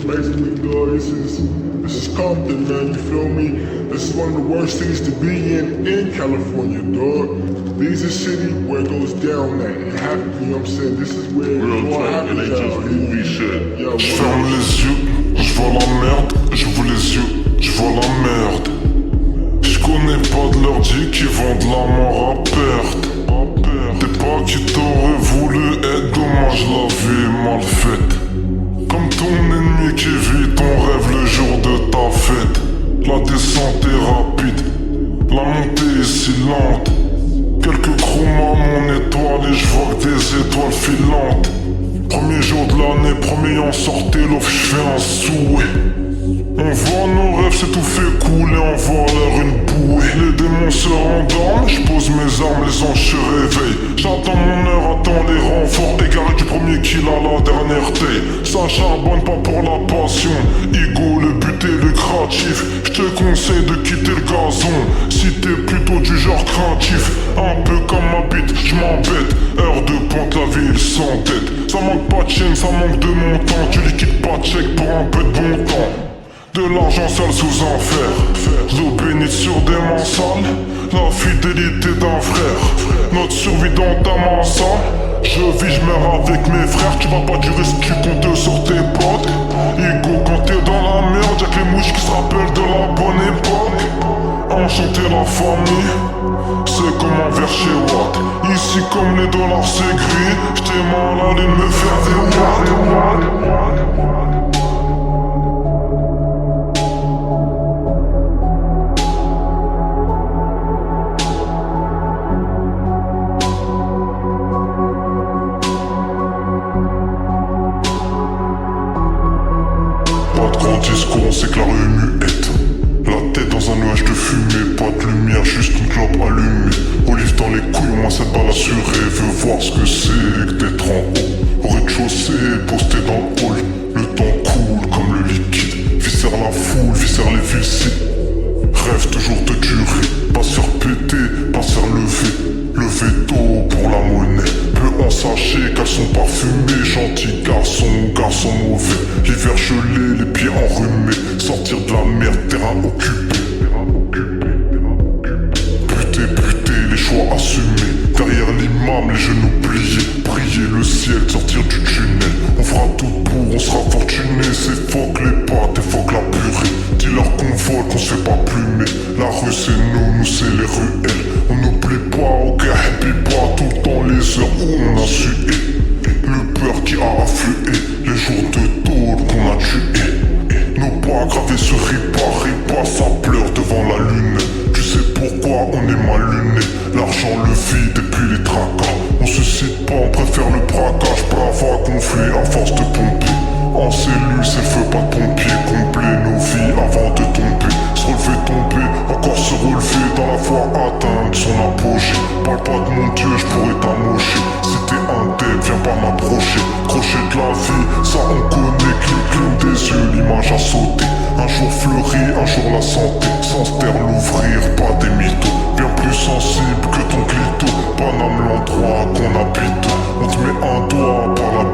Basically, dog, this is Compton, man, you feel me? This is one of the worst cities to be in California, dog. These are city where it goes down at. It happens, you know what I'm saying? This is where it all happens out here. Yeah, je ferme les yeux, je vois la merde, j'ouvre les yeux, je vois la merde. Je connais pas de l'ordi qui vendent la mort à perte. T'es pas qui t'aurais voulu être, dommage la vie est mal faite. Comme ton ennemi qui vit ton rêve le jour de ta fête. La descente est rapide, la montée est si lente. Quelques chromas, mon étoile et je vois que des étoiles filantes. Premier jour de l'année, premier en sortait, l'offre j'fais un souhait. On voit nos rêves s'étouffer, couler, on voit l'air une bouée. Les démons se rendorment, j'pose mes armes, les anges se réveillent. J'attends mon heure, attends les renforts, égaré du premier kill à la dernière taille. Ça charbonne pas pour la passion, ego, le but est lucratif. J'te conseille de quitter le gazon, si t'es plutôt du genre craintif. Un peu comme ma bite, j'm'embête, heure de pointe, la ville sans tête. Ça manque pas de chaîne, ça manque de montant, tu liquides pas de chèque pour un peu de bon temps. De l'argent sale sous enfer, l'eau bénite sur des mansales, la fidélité d'un frère, notre survie dans ta mansa. Je vis, je meurs avec mes frères, tu vas pas durer si tu comptes sur tes potes. Ego quand t'es dans la merde, y'a que les mouches qui se rappellent de la bonne époque. Enchanter la famille, c'est comme un verre chez Watt. Ici comme les dollars c'est gris, j'étais mal allé me faire des watts. Discours, on sait que la rue est muette. La tête dans un nuage de fumée, pas de lumière, juste une clope allumée. Olive dans les couilles, au moins cette balle assurée. Veux voir ce que c'est que d'être en haut. Au rez-de-chaussée, posté dans le hall. Le temps coule comme le liquide. Viscère la foule, viscère les vessies. Rêve toujours de durer. Passeur pété, passeur levé. Levé tôt pour la monnaie. Peu en sachet qu'elles sont parfumées. Gentil garçon, garçon mauvais. L'hiver gelé, les pieds enrhumés. Sortir de la merde, terrain occupé. Buter, les choix assumés. Derrière l'imam, les genoux pliés. Prier le ciel, sortir du tunnel. On fera tout pour, on sera fortuné. C'est fuck les pâtes et fuck la purée. Dis-leur qu'on vole, qu'on se fait pas plumer. La rue c'est nous c'est les ruelles. On n'oublie pas, ok, happy pas. Tout le temps les heures où on a sué. Le peur qui a afflué. Les jours de tôle qu'on a tué. Nos pas gravés sur ripa, ça pleure devant la lune. Tu sais pourquoi on est mal luné. L'argent, le vide et puis les tracas. On se cite pas, on préfère le braquage. Brava, conflit à force de pomper. En cellule, c'est le feu, pas de pompier complet. Nos vies avant de tomber. Se relever, tomber, encore se relever. Dans la foi atteindre son apogée. Parle pas de mon Dieu, je pourrais t'amocher. Si t'es un tête, viens pas m'approcher. Crochet de la vie, ça on connaît. Cligne des yeux, l'image a sauté. Un jour fleuri, un jour la santé. Sans se taire l'ouvrir, pas des mythos. Bien plus sensible que ton clito. Paname l'endroit qu'on habite. On te met un doigt par la